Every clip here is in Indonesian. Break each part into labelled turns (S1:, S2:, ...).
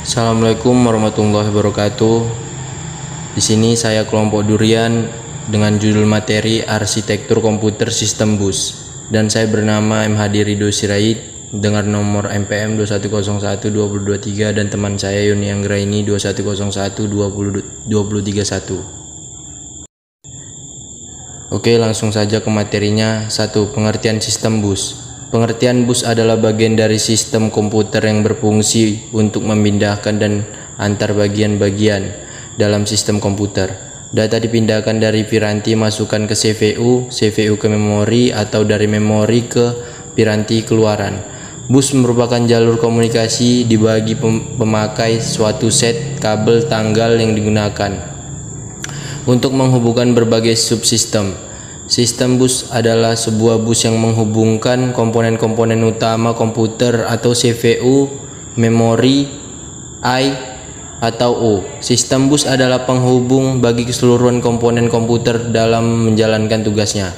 S1: Assalamualaikum warahmatullahi wabarakatuh. Di sini saya kelompok Durian dengan judul materi Arsitektur Komputer Sistem Bus, dan saya bernama MHD Ridho Sirait dengan nomor MPM 21012023 dan teman saya Yuni Anggraini 21012031. Oke, langsung saja ke materinya. 1. Pengertian sistem bus. Pengertian bus adalah bagian dari sistem komputer yang berfungsi untuk memindahkan dan antar bagian-bagian dalam sistem komputer. Data dipindahkan dari piranti masukkan ke CPU, CPU ke memori, atau dari memori ke piranti keluaran. Bus merupakan jalur komunikasi dibagi pemakai suatu set kabel tanggal yang digunakan untuk menghubungkan berbagai subsistem. Sistem bus adalah sebuah bus yang menghubungkan komponen-komponen utama komputer atau CPU, memori, I, atau O. Sistem bus adalah penghubung bagi keseluruhan komponen komputer dalam menjalankan tugasnya.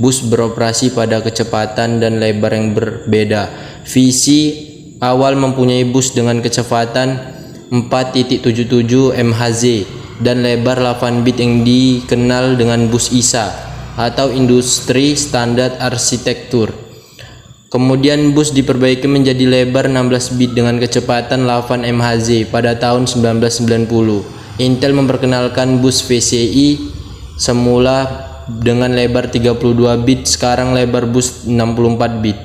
S1: Bus beroperasi pada kecepatan dan lebar yang berbeda. Visi awal mempunyai bus dengan kecepatan 4.77 MHz dan lebar 8 bit yang dikenal dengan bus ISA atau industri standar arsitektur. Kemudian bus diperbaiki menjadi lebar 16 bit dengan kecepatan 8 MHz pada tahun 1990. Intel memperkenalkan bus PCI semula dengan lebar 32 bit, sekarang lebar bus 64 bit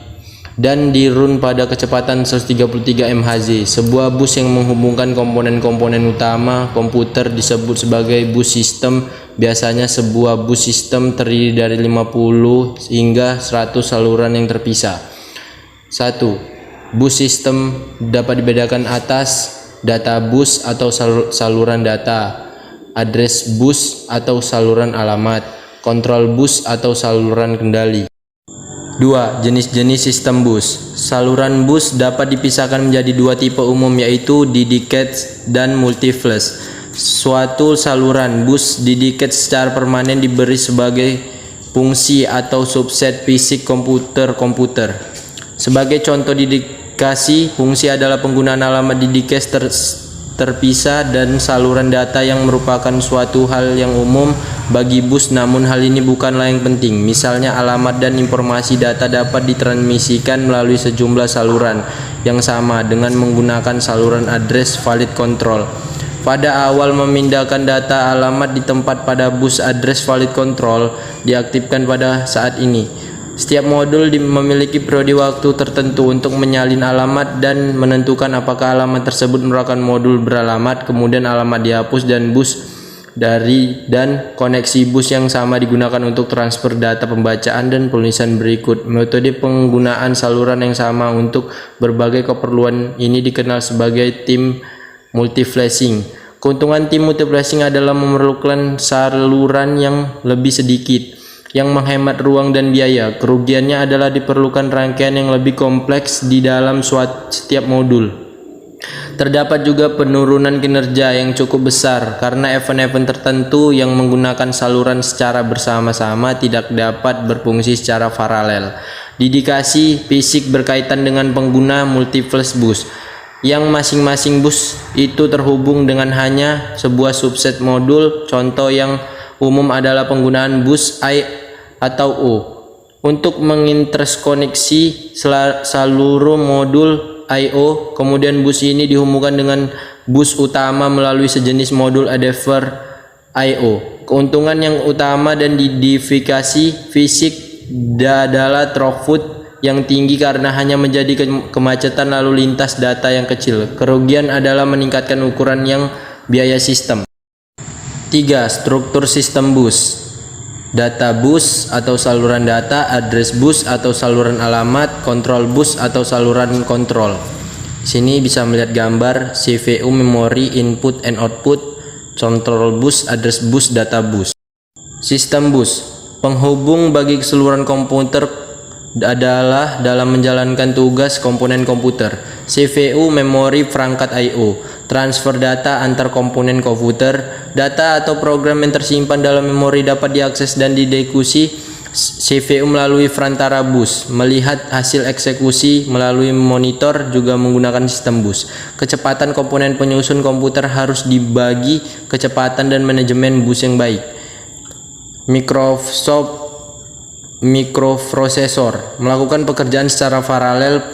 S1: dan dirun pada kecepatan 133 MHz. Sebuah bus yang menghubungkan komponen-komponen utama komputer disebut sebagai bus sistem. Biasanya sebuah bus sistem terdiri dari 50 hingga 100 saluran yang terpisah. 1. Bus sistem dapat dibedakan atas: data bus atau saluran data, address bus atau saluran alamat, kontrol bus atau saluran kendali. 2. Jenis-jenis sistem bus. Saluran bus dapat dipisahkan menjadi dua tipe umum, yaitu dedicated dan multiflash. Suatu saluran bus dedicated secara permanen diberi sebagai fungsi atau subset fisik komputer. Sebagai contoh dedikasi, fungsi adalah penggunaan alamat dedicated terpisah dan saluran data yang merupakan suatu hal yang umum bagi bus, namun hal ini bukanlah yang penting. Misalnya, alamat dan informasi data dapat ditransmisikan melalui sejumlah saluran yang sama dengan menggunakan saluran address valid control. Pada awal memindahkan data alamat di tempat pada bus address valid control diaktifkan pada saat ini. Setiap modul memiliki periode waktu tertentu untuk menyalin alamat dan menentukan apakah alamat tersebut merupakan modul beralamat. Kemudian alamat dihapus dan koneksi bus yang sama digunakan untuk transfer data pembacaan dan penulisan berikut. Metode penggunaan saluran yang sama untuk berbagai keperluan ini dikenal sebagai tim multiflashing. Keuntungan tim multiflashing adalah memerlukan saluran yang lebih sedikit, yang menghemat ruang dan biaya. Kerugiannya adalah diperlukan rangkaian yang lebih kompleks di dalam setiap modul. Terdapat juga penurunan kinerja yang cukup besar karena event-event tertentu yang menggunakan saluran secara bersama-sama tidak dapat berfungsi secara paralel. Dedikasi fisik berkaitan dengan pengguna multiflash bus, yang masing-masing bus itu terhubung dengan hanya sebuah subset modul. Contoh yang umum adalah penggunaan bus I atau O untuk menginterkoneksi seluruh modul I/O. Kemudian bus ini dihubungkan dengan bus utama melalui sejenis modul adapter I/O. Keuntungan yang utama dan dedikasi fisik adalah throughput yang tinggi karena hanya menjadi kemacetan lalu lintas data yang kecil. Kerugian adalah meningkatkan ukuran yang biaya sistem. 3. Struktur sistem bus. Data bus atau saluran data, address bus atau saluran alamat, kontrol bus atau saluran kontrol. Sini bisa melihat gambar CPU, memori, input and output, kontrol bus, address bus, data bus. Sistem bus, penghubung bagi keseluruhan komputer adalah dalam menjalankan tugas komponen komputer. CPU, memori, perangkat I/O, transfer data antar komponen komputer. Data atau program yang tersimpan dalam memori dapat diakses dan dieksekusi CPU melalui perantara bus, melihat hasil eksekusi melalui monitor juga menggunakan sistem bus. Kecepatan komponen penyusun komputer harus dibagi kecepatan dan manajemen bus yang baik. Microsoft Microprocessor melakukan pekerjaan secara paralel,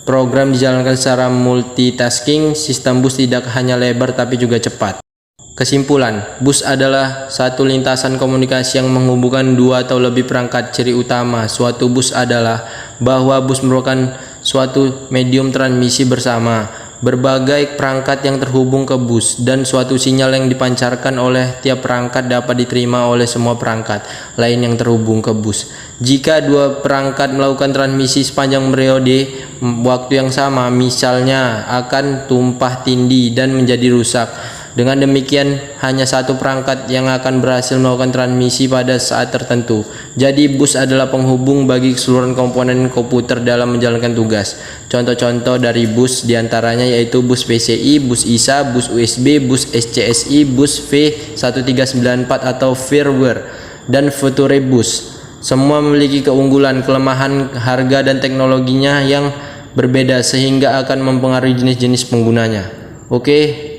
S1: program dijalankan secara multitasking, sistem bus tidak hanya lebar tapi juga cepat. Kesimpulan, bus adalah satu lintasan komunikasi yang menghubungkan dua atau lebih perangkat. Ciri utama suatu bus adalah bahwa bus merupakan suatu medium transmisi bersama berbagai perangkat yang terhubung ke bus, dan suatu sinyal yang dipancarkan oleh tiap perangkat dapat diterima oleh semua perangkat lain yang terhubung ke bus. Jika dua perangkat melakukan transmisi sepanjang periode waktu yang sama, misalnya akan tumpah tindih dan menjadi rusak. Dengan demikian, hanya satu perangkat yang akan berhasil melakukan transmisi pada saat tertentu. Jadi, bus adalah penghubung bagi keseluruhan komponen komputer dalam menjalankan tugas. Contoh-contoh dari bus diantaranya yaitu bus PCI, bus ISA, bus USB, bus SCSI, bus V1394 atau firmware, dan Future Bus. Semua memiliki keunggulan, kelemahan, harga, dan teknologinya yang berbeda sehingga akan mempengaruhi jenis-jenis penggunanya. Oke.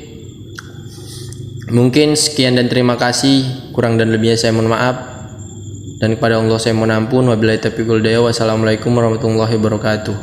S1: Mungkin sekian dan terima kasih. Kurang dan lebihnya saya mohon maaf. Dan kepada Allah saya mohon ampun. Wabillahi taufiq wal hidayah. Wassalamualaikum warahmatullahi wabarakatuh.